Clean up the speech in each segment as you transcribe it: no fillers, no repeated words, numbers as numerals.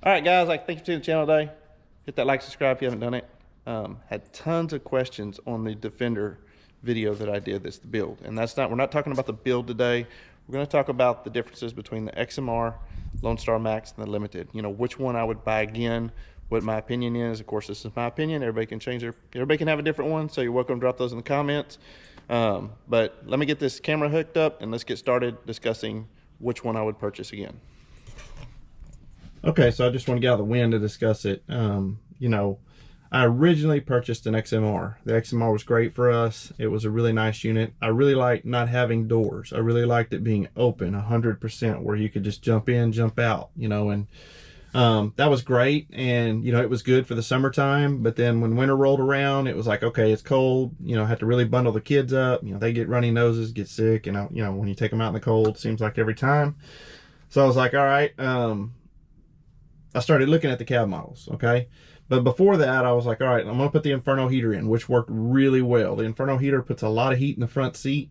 All right, guys, thank you for tuning the channel today. Hit that like, subscribe if you haven't done it. Had tons of questions on the Defender video that I did. That's the build, and we're not talking about the build today. We're going to talk about the differences between the XMR, Lonestar Max, and the Limited. You know, which one I would buy again, what my opinion is. Of course, this is my opinion. Everybody can have a different one, so you're welcome to drop those in the comments. But let me get this camera hooked up, and let's get started discussing which one I would purchase again. Okay, so I just want to get out of the wind to discuss it. You know, I originally purchased an XMR. The XMR was great for us. It was a really nice unit. I really liked not having doors. I really liked it being open 100%, where you could just jump in, jump out, you know, and that was great. And, you know, it was good for the summertime. But then when winter rolled around, it was like, okay, it's cold. You know, I had to really bundle the kids up. You know, they get runny noses, get sick. And, you know, when you take them out in the cold, it seems like every time. So I was like, all right, I started looking at the cab models, okay? But before that, I was like, all right, I'm gonna put the Infernal Heater in, which worked really well. The Infernal Heater puts a lot of heat in the front seat,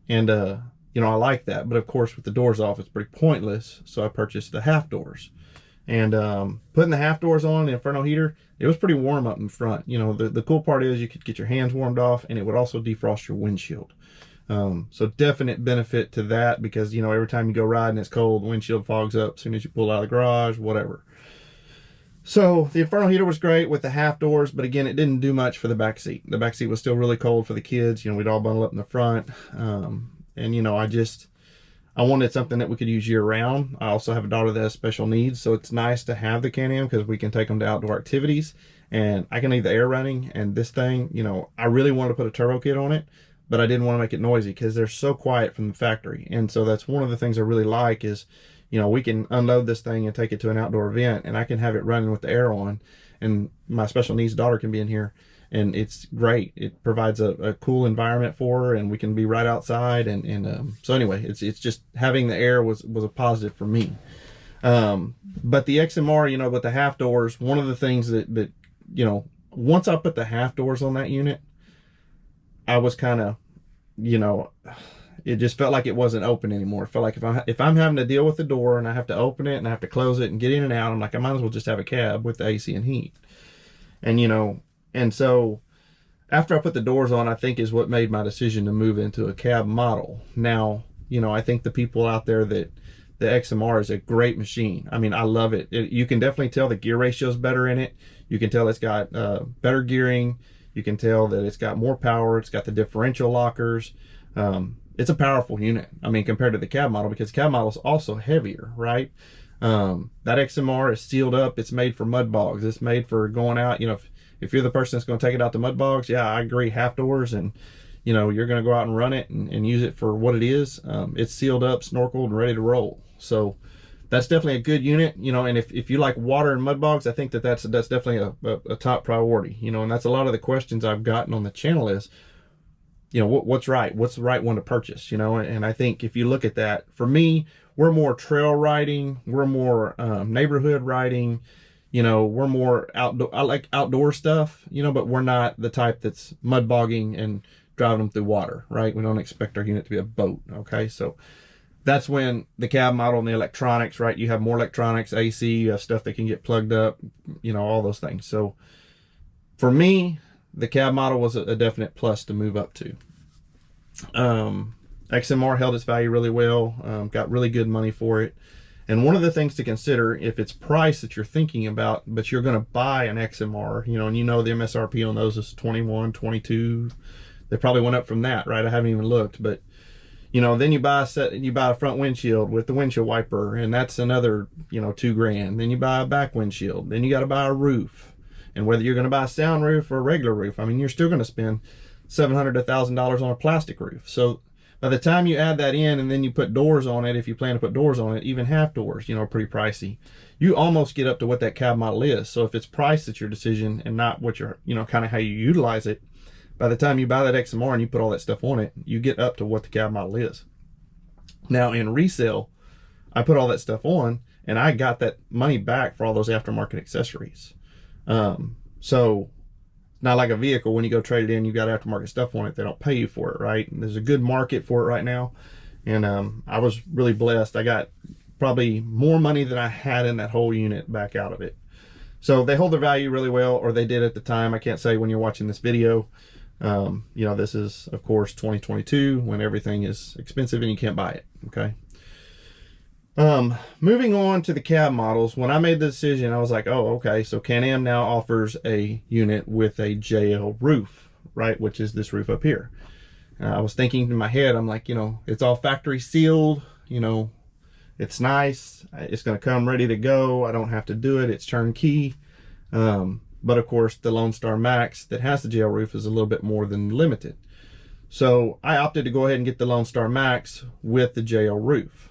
and you know, I like that. But of course, with the doors off, it's pretty pointless. So I purchased the half doors. And putting the half doors on the Infernal Heater, it was pretty warm up in front. You know, the cool part is you could get your hands warmed off, and it would also defrost your windshield. So definite benefit to that, because, you know, every time you go riding, it's cold, the windshield fogs up as soon as you pull out of the garage, whatever. So the Infernal Heater was great with the half doors, but again, it didn't do much for the back seat. The back seat was still really cold for the kids. You know, we'd all bundle up in the front. And, you know, I wanted something that we could use year round. I also have a daughter that has special needs, so it's nice to have the Canam because we can take them to outdoor activities, and I can leave the air running. And this thing, you know, I really wanted to put a turbo kit on it, but I didn't want to make it noisy because they're so quiet from the factory. And so that's one of the things I really like is, you know, we can unload this thing and take it to an outdoor event, and I can have it running with the air on, and my special needs daughter can be in here, and it's great. It provides a cool environment for her, and we can be right outside. And so anyway, it's just having the air was a positive for me. But the XMR, you know, with the half doors, one of the things that you know, once I put the half doors on that unit, I was kind of, you know, it just felt like it wasn't open anymore. It felt like if I'm having to deal with the door and I have to open it and I have to close it and get in and out, I'm like, I might as well just have a cab with the AC and heat. And, you know, and so after I put the doors on, I think is what made my decision to move into a cab model. Now, you know, I think the people out there that the XMR is a great machine. I mean, I love it. You can definitely tell the gear ratio is better in it. You can tell it's got better gearing. You can tell that it's got more power. It's got the differential lockers. It's a powerful unit. I mean, compared to the cab model, because cab model is also heavier, right? That XMR is sealed up. It's made for mud bogs. It's made for going out. You know, if you're the person that's going to take it out to mud bogs, yeah, I agree, half doors, and, you know, you're going to go out and run it and use it for what it is. It's sealed up, snorkeled, and ready to roll. So that's definitely a good unit, you know. And if you like water and mud bogs, I think that's definitely a top priority, you know. And that's a lot of the questions I've gotten on the channel is, you know, what's right? What's the right one to purchase, you know? And I think if you look at that, for me, we're more trail riding, we're more neighborhood riding, you know, we're more outdoor. I like outdoor stuff, you know, but we're not the type that's mud bogging and driving them through water, right? We don't expect our unit to be a boat, okay? So that's when the cab model and the electronics, right? You have more electronics, AC, you have stuff that can get plugged up, you know, all those things. So for me, the cab model was a definite plus to move up to. XMR held its value really well, got really good money for it. And one of the things to consider, if it's price that you're thinking about, but you're going to buy an XMR, you know, and you know the MSRP on those is 21, 22. They probably went up from that, right? I haven't even looked, but, you know, then you buy a front windshield with the windshield wiper, and that's another, you know, $2,000. Then you buy a back windshield. Then you got to buy a roof. And whether you're going to buy a sound roof or a regular roof, I mean, you're still going to spend $700 to $1,000 on a plastic roof. So by the time you add that in and then you put doors on it, if you plan to put doors on it, even half doors, you know, are pretty pricey. You almost get up to what that cab model is. So if it's price that's your decision and not what you're, you know, kind of how you utilize it, by the time you buy that XMR and you put all that stuff on it, you get up to what the cab model is. Now in resale, I put all that stuff on and I got that money back for all those aftermarket accessories. So not like a vehicle. When you go trade it in, you got aftermarket stuff on it. They don't pay you for it, right? And there's a good market for it right now. And I was really blessed. I got probably more money than I had in that whole unit back out of it. So they hold their value really well, or they did at the time. I can't say when you're watching this video. You know, this is of course 2022 when everything is expensive and you can't buy it. Okay. Moving on to the cab models, when I made the decision, I was like, oh, okay, so Canam now offers a unit with a JL roof, right? Which is this roof up here. I was thinking in my head, I'm like, you know, it's all factory sealed, you know, it's nice. It's going to come ready to go. I don't have to do it. It's turnkey. But of course the Lonestar Max that has the JL roof is a little bit more than limited. So I opted to go ahead and get the Lonestar Max with the JL roof.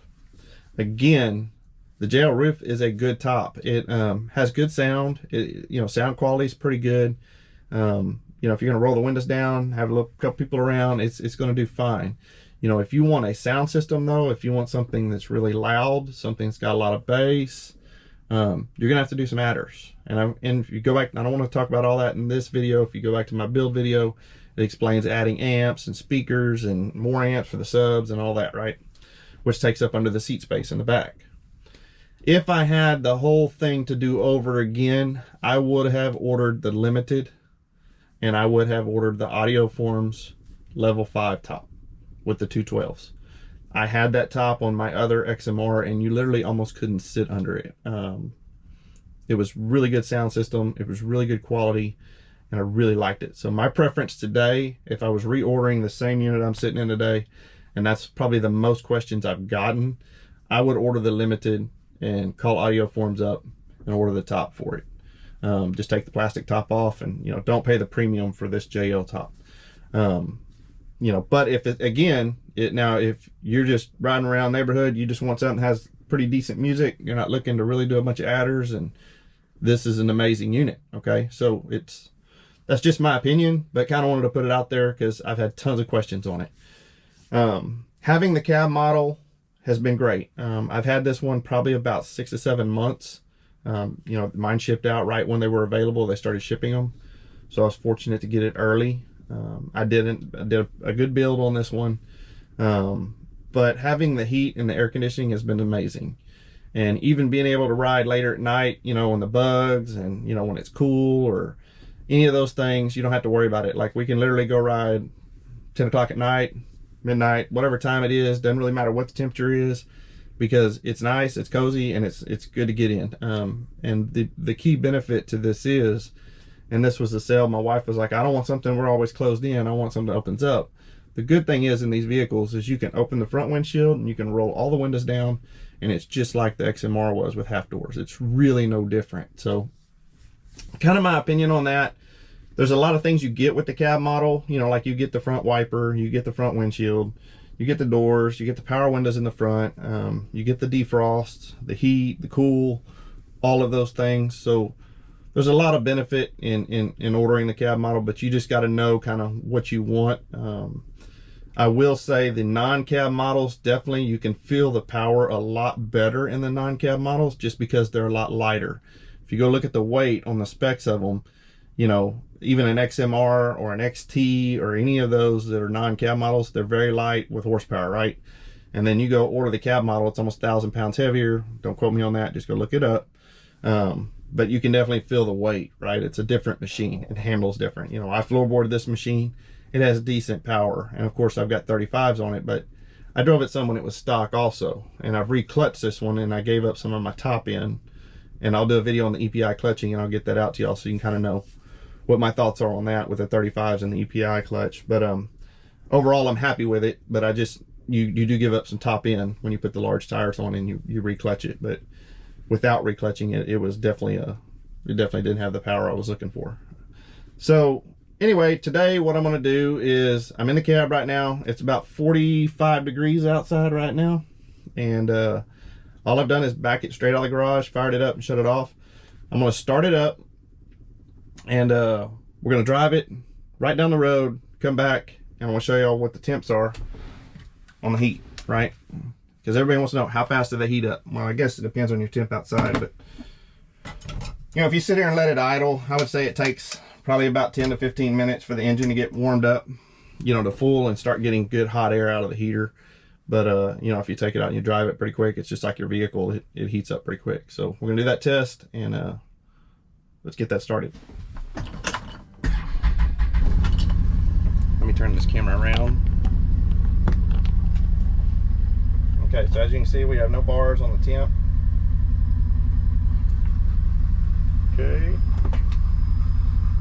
Again, the JL roof is a good top. It has good sound. You know, sound quality is pretty good. You know, if you're gonna roll the windows down, have a couple people around, it's gonna do fine. You know, if you want a sound system though, if you want something that's really loud, something that's got a lot of bass, you're gonna have to do some adders. And if you go back, I don't want to talk about all that in this video. If you go back to my build video, it explains adding amps and speakers and more amps for the subs and all that, right? Which takes up under the seat space in the back. If I had the whole thing to do over again, I would have ordered the limited, and I would have ordered the Audioforms level 5 top with the 212s. I had that top on my other XMR and you literally almost couldn't sit under it. It was really good sound system. It was really good quality and I really liked it. So my preference today, if I was reordering the same unit I'm sitting in today, and that's probably the most questions I've gotten, I would order the limited and call Audioforms up and order the top for it. Just take the plastic top off and, you know, don't pay the premium for this JL top. You know, but if it, again, now if you're just riding around the neighborhood, you just want something that has pretty decent music, you're not looking to really do a bunch of adders, and this is an amazing unit. Okay, so that's just my opinion, but kind of wanted to put it out there because I've had tons of questions on it. Having the cab model has been great. I've had this one probably about 6 to 7 months. You know, mine shipped out right when they were available. They started shipping them, so I was fortunate to get it early. I did a good build on this one, but having the heat and the air conditioning has been amazing. And even being able to ride later at night, you know, on the bugs and, you know, when it's cool or any of those things, you don't have to worry about it. Like we can literally go ride 10 o'clock at night, midnight, whatever time it is, doesn't really matter what the temperature is, because it's nice, it's cozy, and it's good to get in. And the key benefit to this is, and this was the sale, my wife was like, I don't want something we're always closed in, I want something that opens up. The good thing is in these vehicles is you can open the front windshield and you can roll all the windows down, and it's just like the XMR was with half doors. It's really no different. So kind of my opinion on that. There's a lot of things you get with the cab model, you know, like you get the front wiper, you get the front windshield, you get the doors, you get the power windows in the front, you get the defrost, the heat, the cool, all of those things. So there's a lot of benefit in ordering the cab model, but you just got to know kind of what you want. I will say the non-cab models, definitely you can feel the power a lot better in the non-cab models just because they're a lot lighter. If you go look at the weight on the specs of them, you know, even an XMR or an XT or any of those that are non-cab models, they're very light with horsepower, right? And then you go order the cab model, it's almost 1,000 pounds heavier. Don't quote me on that, just go look it up. But you can definitely feel the weight, right? It's a different machine. It handles different. You know, I floorboarded this machine. It has decent power. And of course I've got 35s on it, but I drove it some when it was stock also. And I've re-clutched this one and I gave up some of my top end. And I'll do a video on the EPI clutching and I'll get that out to y'all so you can kind of know what my thoughts are on that with the 35s and the EPI clutch. But overall I'm happy with it, but I just, you do give up some top end when you put the large tires on and you re-clutch it. But without re-clutching it, it was definitely it definitely didn't have the power I was looking for. So anyway, today what I'm going to do is, I'm in the cab right now. It's about 45 degrees outside right now, and all I've done is back it straight out of the garage, fired it up and shut it off. I'm going to start it up, and we're going to drive it right down the road, come back, and I'm going to show y'all what the temps are on the heat, right? Because everybody wants to know, how fast do they heat up? Well, I guess it depends on your temp outside, but you know, if you sit here and let it idle, I would say it takes probably about 10 to 15 minutes for the engine to get warmed up, you know, to full and start getting good hot air out of the heater. But you know, if you take it out and you drive it pretty quick, it's just like your vehicle. It heats up pretty quick. So we're gonna do that test, and let's get that started. Let me turn this camera around. Okay, so as you can see, we have no bars on the temp. Okay.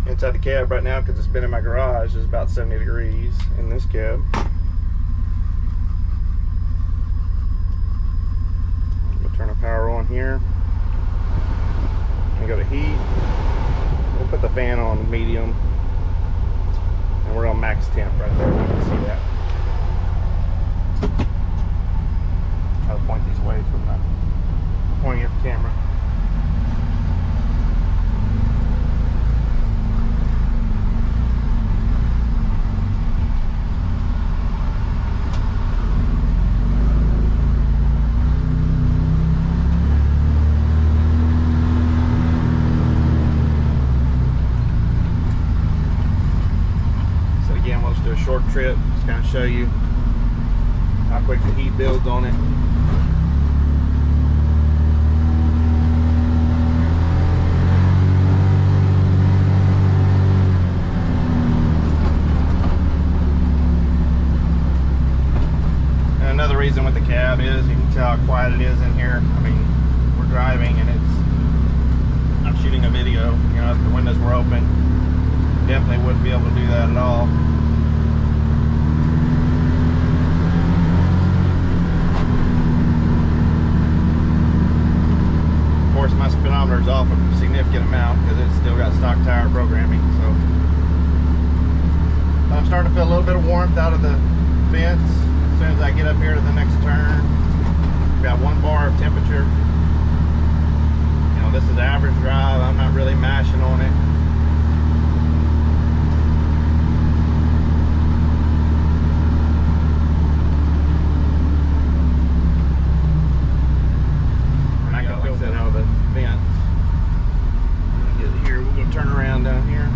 Inside the cab right now, because it's been in my garage, is about 70 degrees in this cab. We'll turn the power on here. And go to heat. We'll put the fan on medium. And we're on max temp right there. You can see that. I'll point these ways from that. Pointing at the camera. Again, we'll just do a short trip, just kind of show you how quick the heat builds on it. And another reason with the cab is you can tell how quiet it is in here. I mean, we're driving and I'm shooting a video, you know, if the windows were open, definitely wouldn't be able to do that at all. Of course, my speedometer is off a significant amount because it's still got stock tire programming. So I'm starting to feel a little bit of warmth out of the vents. As soon as I get up here to the next turn, we've got 1 bar of temperature. You know, this is average drive. I'm not really mashing on it. Turn around down here.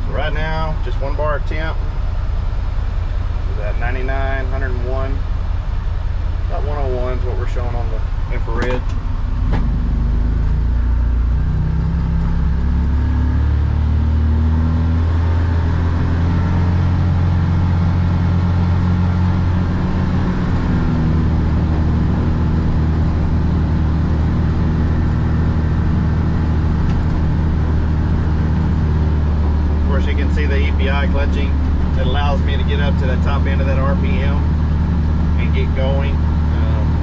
Right now, just 1 bar of temp. Is at 99, 101. About 101 is what we're showing on the infrared. You can see the EPI clutching. It allows me to get up to the top end of that RPM and get going.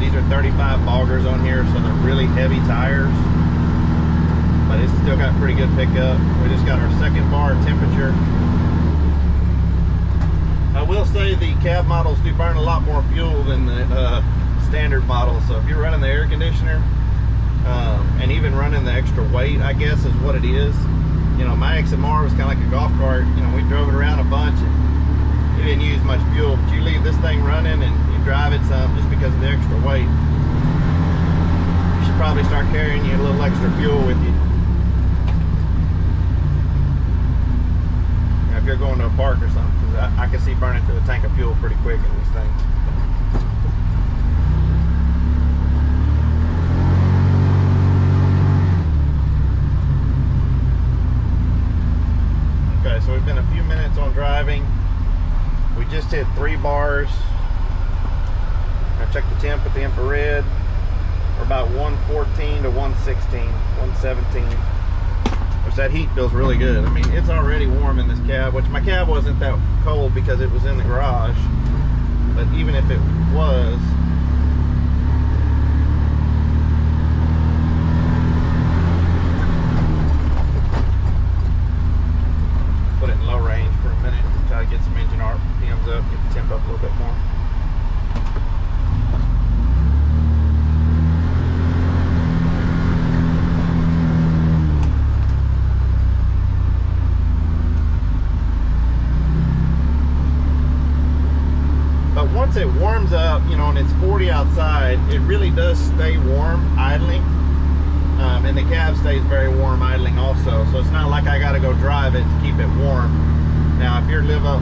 These are 35 boggers on here, so they're really heavy tires, but it's still got pretty good pickup. We just got our 2nd bar of temperature. I will say the cab models do burn a lot more fuel than the standard models, so if you're running the air conditioner and even running the extra weight, I guess is what it is. You know, my XMR was kind of like a golf cart. You know, we drove it around a bunch and you didn't use much fuel, but you leave this thing running and you drive it some just because of the extra weight. You should probably start carrying you a little extra fuel with you. Now, if you're going to a park or something, because I can see burning through a tank of fuel pretty quick in these things. Okay, so we've been a few minutes on driving. We just hit 3 bars. I checked the temp with the infrared. We're about 114 to 116, 117. Which that heat feels really good. I mean, it's already warm in this cab, which my cab wasn't that cold because it was in the garage. But even if it was, put it in low range for a minute, try to get some you know, and it's 40 outside, it really does stay warm idling. And the cab stays very warm idling also. So it's not like I gotta go drive it to keep it warm. Now, if you live up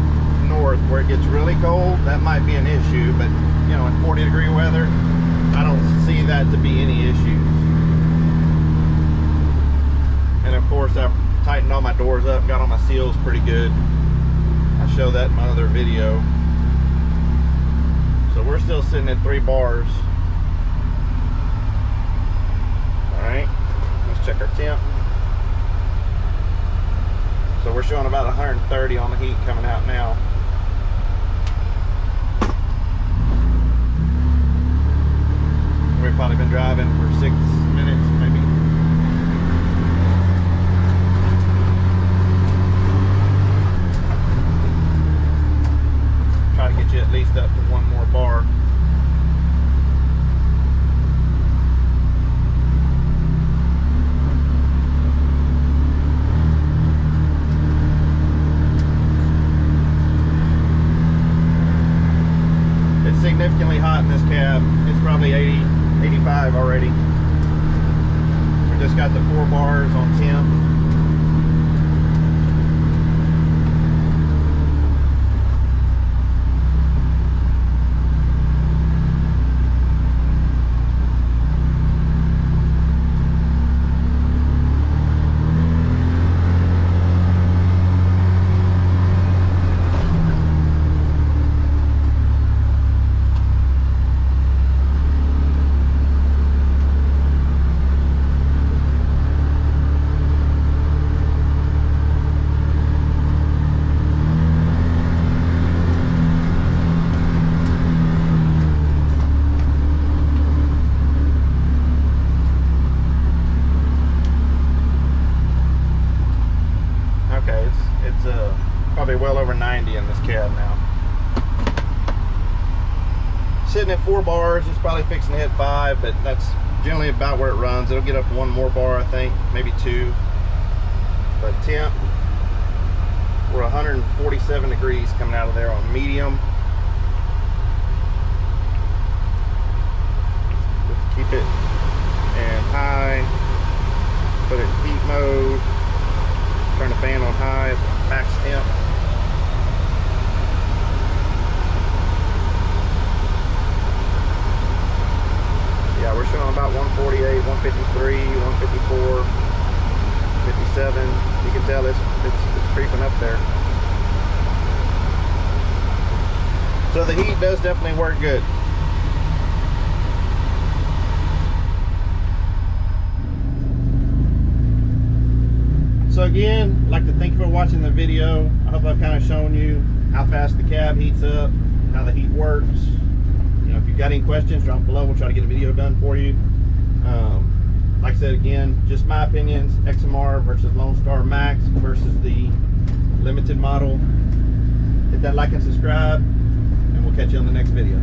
north where it gets really cold, that might be an issue, but you know, in 40-degree weather, I don't see that to be any issue. And of course, I've tightened all my doors up, got all my seals pretty good. I show that in my other video. So we're still sitting at 3 bars. All right, let's check our temp. So we're showing about 130 on the heat coming out now. We've probably been driving for 6 minutes, maybe. Try to get you at least up to 1 more bar. It's significantly hot in this cab. It's probably 80, 85 already. We just got the 4 bars on temp. Probably well over 90 in this cab now. Sitting at 4 bars, it's probably fixing to hit 5, but that's generally about where it runs. It'll get up 1 more bar, I think, maybe 2. But temp, we're 147 degrees coming out of there on medium. Just keep it in high, put it in heat mode, turn the fan on high, max temp. Yeah, we're showing about 148, 153, 154, 57. You can tell it's creeping up there. So the heat does definitely work good. So again, I'd like to thank you for watching the video. I hope I've kind of shown you how fast the cab heats up, how the heat works. You know, if you've got any questions, drop below. We'll try to get a video done for you. Like I said, again, just my opinions, XMR versus Lonestar Max versus the limited model. Hit that like and subscribe, and we'll catch you on the next video.